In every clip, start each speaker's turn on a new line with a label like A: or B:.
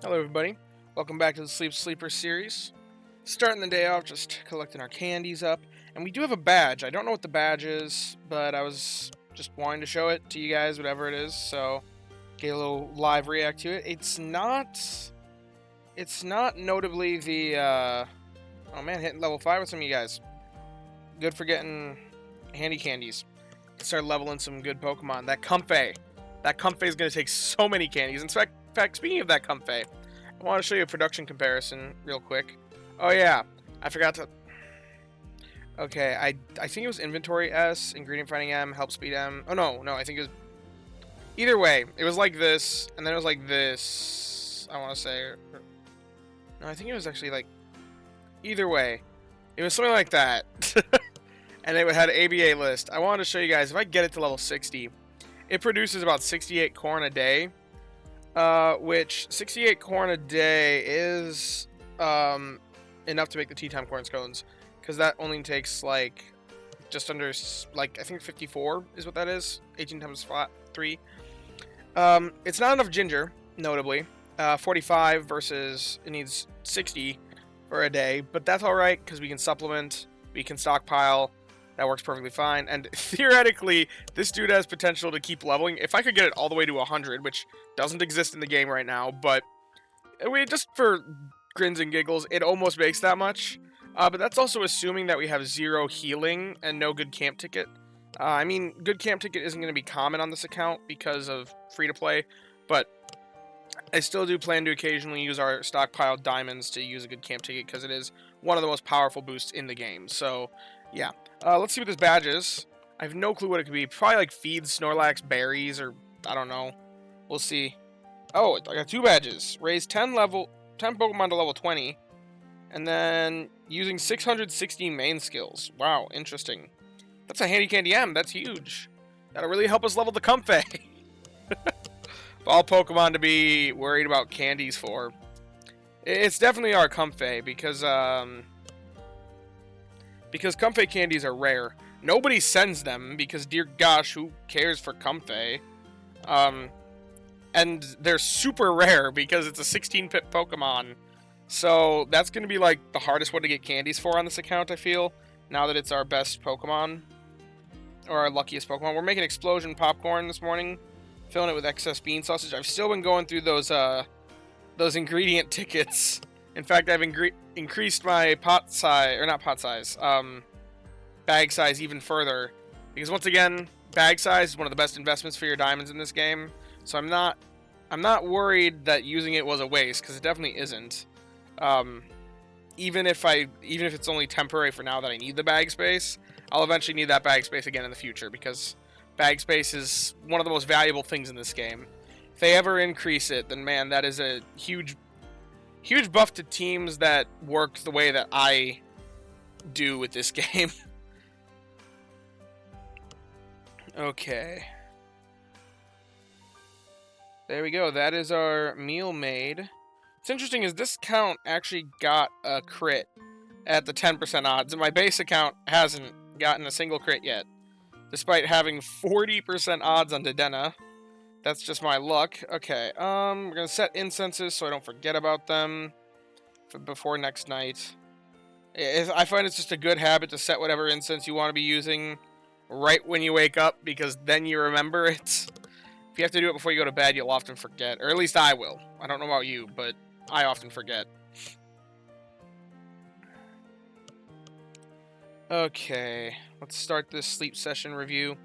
A: Hello, everybody. Welcome back to the Sleep Sleeper series. Starting the day off, just collecting our candies up. And we do have a badge. I don't know what the badge is, but I was just wanting to show it to you guys, whatever it is. So, get a little live react to it. It's not notably the, oh man, hitting level 5 with some of you guys. Good for getting handy candies. Start leveling some good Pokemon. That Comfey is going to take so many candies. In fact, speaking of that Comfey, I want to show you a production comparison real quick. Oh yeah, I forgot to... Okay, I think it was Inventory S, Ingredient Finding M, Help Speed M. Oh no, I think it was... Either way, it was like this, and then it was like this. I want to say... No, I think it was actually like... Either way, it was something like that. And it had an ABA list. I wanted to show you guys, if I get it to level 60, it produces about 68 corn a day. Which 68 corn a day is enough to make the tea time corn scones, because that only takes like just under like I think 54 is what that is. 18 times 3. It's not enough ginger, notably. 45 versus it needs 60 for a day, but that's all right because we can supplement, we can stockpile. That works perfectly fine, and theoretically, this dude has potential to keep leveling. If I could get it all the way to 100, which doesn't exist in the game right now, but just for grins and giggles, it almost makes that much. But that's also assuming that we have 0 healing and no good camp ticket. I mean, good camp ticket isn't going to be common on this account because of free-to-play, but I still do plan to occasionally use our stockpiled diamonds to use a good camp ticket because it is one of the most powerful boosts in the game. So, yeah. Let's see what this badge is. I have no clue what it could be. Probably like feed Snorlax berries or I don't know. We'll see. Oh, I got 2 badges. Raise 10 Pokemon to level 20. And then using 660 main skills. Wow, interesting. That's a handy candy M. That's huge. That'll really help us level the Comfey. All Pokemon to be worried about candies for. It's definitely our Comfey because Comfey candies are rare. Nobody sends them because, dear gosh, who cares for Comfey? And they're super rare because it's a 16-pip Pokemon. So that's going to be like the hardest one to get candies for on this account, I feel. Now that it's our best Pokemon. Or our luckiest Pokemon. We're making Explosion Popcorn this morning. Filling it with excess bean sausage. I've still been going through those ingredient tickets. In fact, I've increased my bag size even further. Because once again, bag size is one of the best investments for your diamonds in this game. So I'm not worried that using it was a waste, because it definitely isn't. Even if it's only temporary for now that I need the bag space, I'll eventually need that bag space again in the future, because bag space is one of the most valuable things in this game. If they ever increase it, then man, that is a huge buff to teams that work the way that I do with this game. Okay. There we go. That is our meal made. What's interesting is this account actually got a crit at the 10% odds, and my base account hasn't gotten a single crit yet, despite having 40% odds on Dedenne. That's just my luck. Okay, we're gonna set incenses so I don't forget about them before next night. I find it's just a good habit to set whatever incense you want to be using right when you wake up, because then you remember it. If you have to do it before you go to bed, you'll often forget. Or at least I will. I don't know about you, but I often forget. Okay, let's start this sleep session review.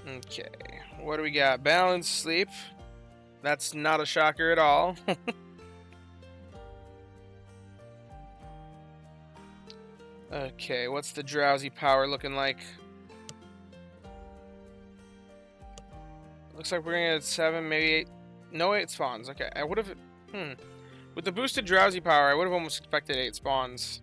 A: Okay, what do we got? Balanced sleep. That's not a shocker at all. Okay, what's the drowsy power looking like? Looks like we're gonna get 7, maybe 8. No 8 spawns. Okay, I would have... With the boosted drowsy power, I would have almost expected 8 spawns.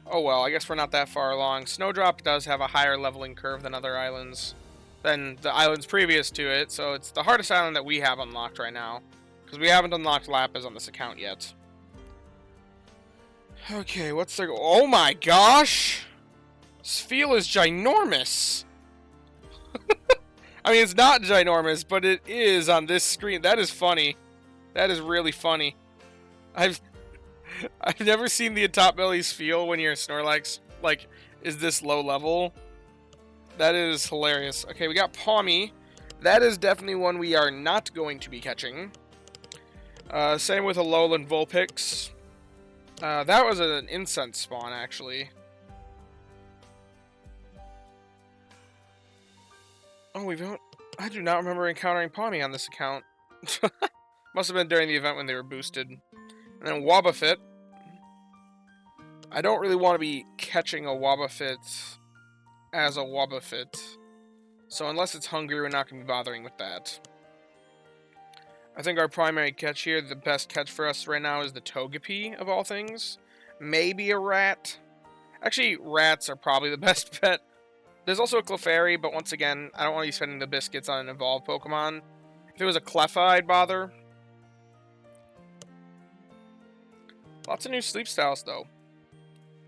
A: Oh well, I guess we're not that far along. Snowdrop does have a higher leveling curve than other islands. Than the islands previous to it, so it's the hardest island that we have unlocked right now. Because we haven't unlocked Lapis on this account yet. Okay, what's the... Oh my gosh! Spheal is ginormous! I mean, it's not ginormous, but it is on this screen. That is funny. That is really funny. I've never seen the top bellies feel when you're Snorlax like is this low level. That is hilarious. Okay, we got Pawmi. That is definitely one we are not going to be catching. Same with Alolan Vulpix. That was an incense spawn, actually. Oh, I do not remember encountering Pawmi on this account. Must have been during the event when they were boosted. And then Wobbuffet. I don't really want to be catching a Wobbuffet as a Wobbuffet. So unless it's hungry, we're not going to be bothering with that. I think our primary catch here, the best catch for us right now, is the Togepi, of all things. Maybe a rat. Actually, rats are probably the best bet. There's also a Clefairy, but once again, I don't want to be spending the biscuits on an evolved Pokemon. If it was a Cleffa, I'd bother. Lots of new sleep styles, though.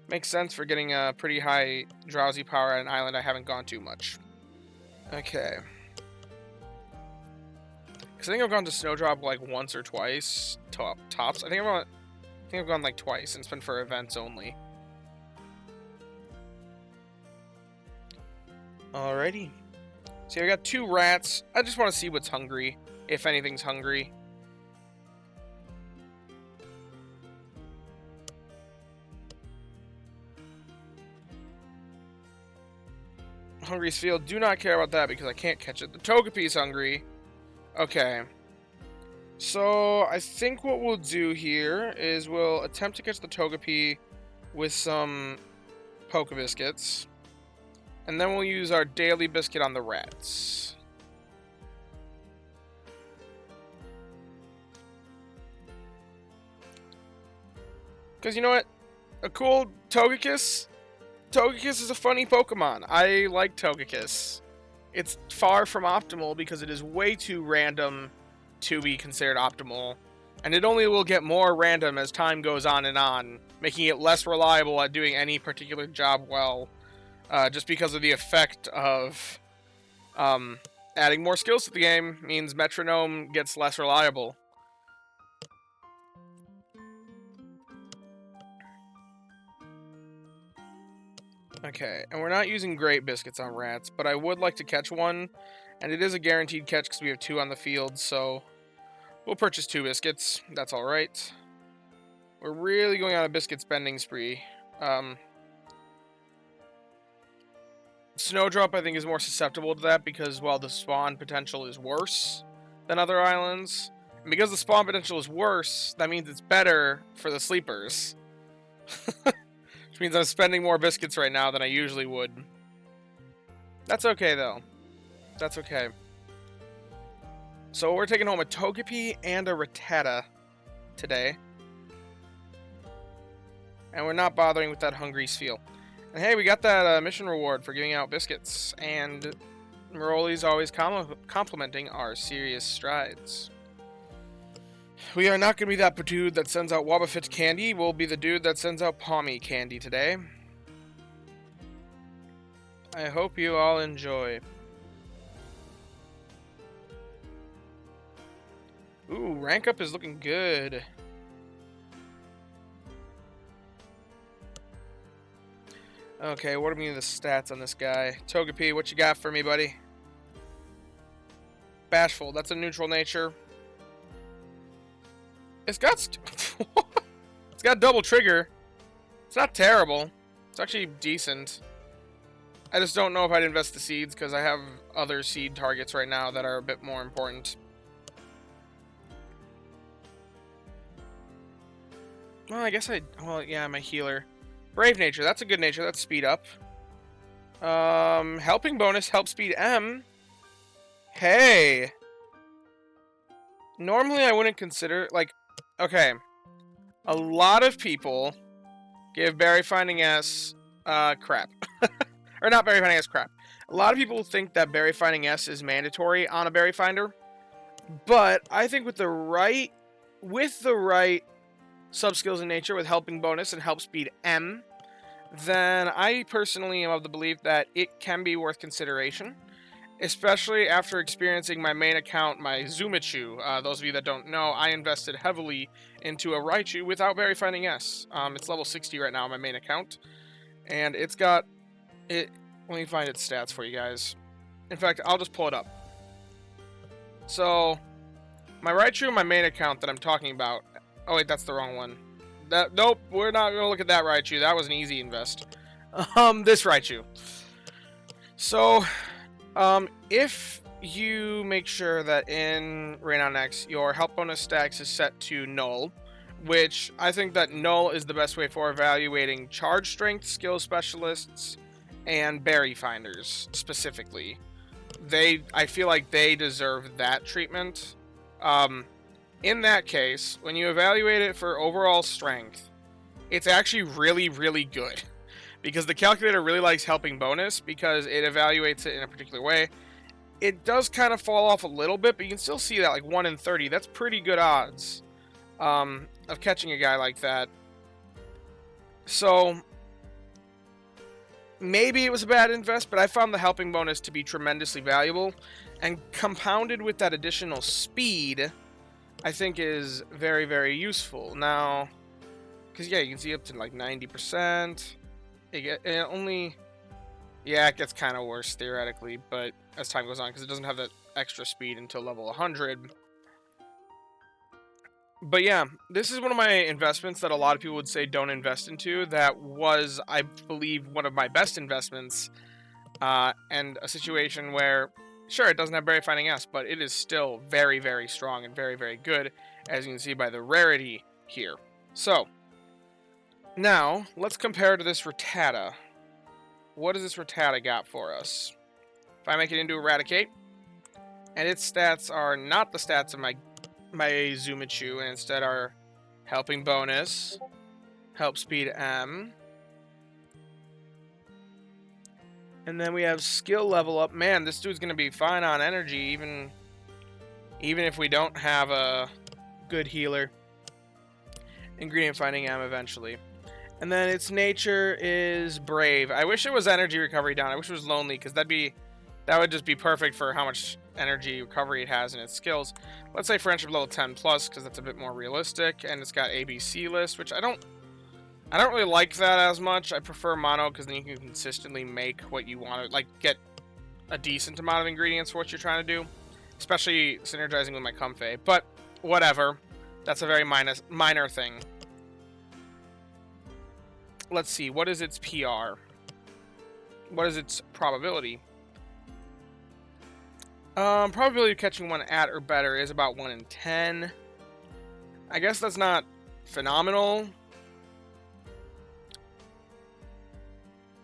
A: Makes sense for getting a pretty high drowsy power at an island I haven't gone to much. Okay. Because I think I've gone to Snowdrop like once or twice. Tops. I think I've gone like twice, and it's been for events only. Alrighty. So we got 2 rats. I just want to see what's hungry, if anything's hungry. Hungry's Field. Do not care about that because I can't catch it. The Togepi's hungry. Okay. So I think what we'll do here is we'll attempt to catch the Togepi with some Poke Biscuits. And then we'll use our daily biscuit on the rats. Because you know what? A cool Togekiss? Togekiss is a funny Pokemon. I like Togekiss. It's far from optimal because it is way too random to be considered optimal. And it only will get more random as time goes on, making it less reliable at doing any particular job well. Just because of the effect of adding more skills to the game means Metronome gets less reliable. Okay, and we're not using Great Biscuits on rats, but I would like to catch one, and it is a guaranteed catch because we have 2 on the field, so we'll purchase 2 biscuits. That's alright. We're really going on a biscuit spending spree. Snowdrop, I think, is more susceptible to that because, while the spawn potential is worse than other islands, and because the spawn potential is worse, that means it's better for the sleepers. Which means I'm spending more biscuits right now than I usually would. That's okay, though. That's okay. So we're taking home a Togepi and a Rattata today. And we're not bothering with that hungry feel. And hey, we got that mission reward for giving out biscuits. And Maroli's always complimenting our serious strides. We are not going to be that dude that sends out Wobbuffet candy. We'll be the dude that sends out Pawmi candy today. I hope you all enjoy. Ooh, rank up is looking good. Okay, what are the stats on this guy? Togepi, what you got for me, buddy? Bashful, that's a neutral nature. It's got it's got double trigger. It's not terrible. It's actually decent. I just don't know if I'd invest the seeds because I have other seed targets right now that are a bit more important. Well, I guess well, yeah, I'm a healer. Brave nature, that's a good nature. That's speed up. Helping bonus, help speed M. Hey. Normally I wouldn't consider, like, okay. A lot of people give Berry Finding S crap. Or not Berry Finding S crap. A lot of people think that Berry Finding S is mandatory on a Berry Finder. But I think with the right sub-skills in nature, with helping bonus and help speed M, then I personally am of the belief that it can be worth consideration. especially after experiencing my main account, my Zumichu. Those of you that don't know, I invested heavily into a Raichu without Berry Finding S. It's level 60 right now on my main account, and it's got it. Let me find its stats for you guys. In fact, I'll just pull it up. So, my Raichu on my main account that I'm talking about. Oh wait, that's the wrong one. Nope, we're not gonna look at that Raichu. That was an easy invest. This Raichu. So, if you make sure that in Rain on X your help bonus stacks is set to null, which I think that null is the best way for evaluating charge strength skill specialists and berry finders specifically. I feel like they deserve that treatment. In that case, when you evaluate it for overall strength, it's actually really, really good. Because the calculator really likes helping bonus because it evaluates it in a particular way. It does kind of fall off a little bit, but you can still see that like 1 in 30. That's pretty good odds of catching a guy like that. So maybe it was a bad invest, but I found the helping bonus to be tremendously valuable. And compounded with that additional speed, I think is very, very useful. Now, because yeah, you can see up to like 90%. It gets kind of worse theoretically, but as time goes on, because it doesn't have that extra speed until level 100. But yeah, this is one of my investments that a lot of people would say don't invest into. That was, I believe, one of my best investments, and a situation where, sure, it doesn't have Berry Finding S, but it is still very, very strong and very, very good, as you can see by the rarity here. So, now, let's compare to this Rattata. What does this Rattata got for us? If I make it into Eradicate, and its stats are not the stats of my Zumichu, and instead are Helping Bonus, Help Speed M, and then we have Skill Level Up. Man, this dude's going to be fine on energy, even if we don't have a good healer. Ingredient Finding M eventually. And then its nature is Brave. I wish it was Energy Recovery down. I wish it was Lonely, because that would just be perfect for how much energy recovery it has in its skills. Let's say Friendship level 10 plus, because that's a bit more realistic. And it's got ABC list, which I don't really like that as much. I prefer Mono, because then you can consistently make what you want to, like, get a decent amount of ingredients for what you're trying to do. Especially synergizing with my Comfey. But whatever. That's a very minor thing. Let's see, what is its PR? What is its probability? Probability of catching one at or better is about 1 in 10. I guess that's not phenomenal.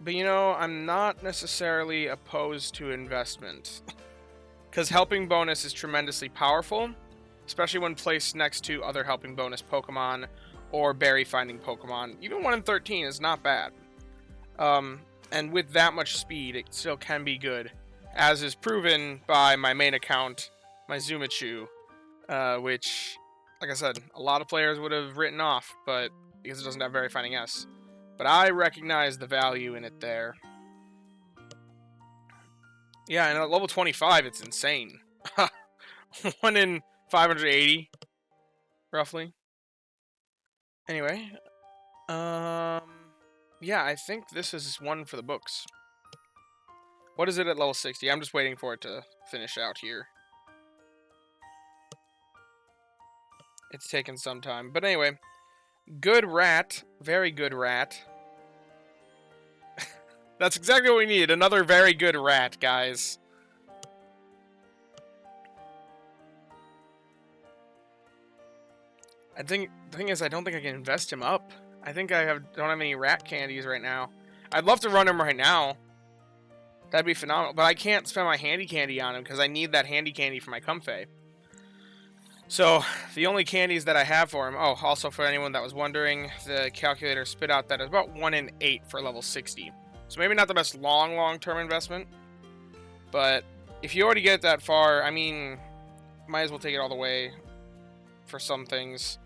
A: But you know, I'm not necessarily opposed to investment. Because Helping Bonus is tremendously powerful, especially when placed next to other Helping Bonus Pokemon or Berry Finding Pokemon. Even 1 in 13 is not bad. And with that much speed, it still can be good. As is proven by my main account, my Zumichu, which, like I said, a lot of players would have written off, but because it doesn't have Berry Finding S. But I recognize the value in it there. Yeah, and at level 25, it's insane. 1 in 580, roughly. Anyway, yeah, I think this is one for the books. What is it at level 60? I'm just waiting for it to finish out here. It's taken some time. But anyway, good rat. Very good rat. That's exactly what we need. Another very good rat, guys. The thing is, I don't think I can invest him up. I think I don't have any rat candies right now. I'd love to run him right now. That'd be phenomenal. But I can't spend my handy candy on him because I need that handy candy for my Comfey. So, the only candies that I have for him... Oh, also for anyone that was wondering, the calculator spit out that it's about 1 in 8 for level 60. So maybe not the best long-term investment. But if you already get that far, I mean, might as well take it all the way for some things.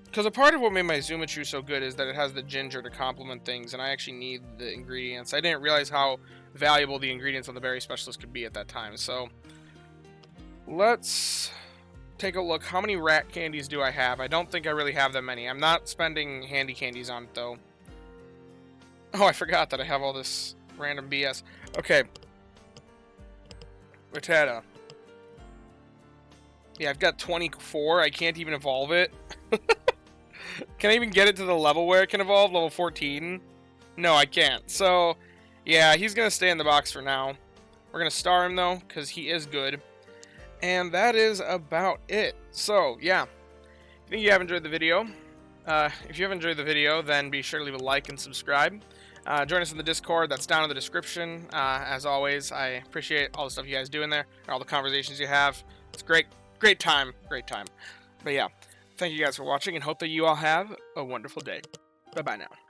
A: Because a part of what made my Zumichu so good is that it has the ginger to complement things, and I actually need the ingredients. I didn't realize how valuable the ingredients on the berry specialist could be at that time. So let's take a look. How many rat candies do I have? I don't think I really have that many. I'm not spending handy candies on it, though. Oh, I forgot that I have all this random BS. Okay. Rattata. Yeah, I've got 24. I can't even evolve it. Can I even get it to the level where it can evolve? Level 14? No, I can't. So, yeah, he's going to stay in the box for now. We're going to star him, though, because he is good. And that is about it. So, yeah. I think you have enjoyed the video. If you have enjoyed the video, then be sure to leave a like and subscribe. Join us in the Discord. That's down in the description. As always, I appreciate all the stuff you guys do in there, all the conversations you have. It's great. Great time. Great time. But yeah, thank you guys for watching, and hope that you all have a wonderful day. Bye-bye now.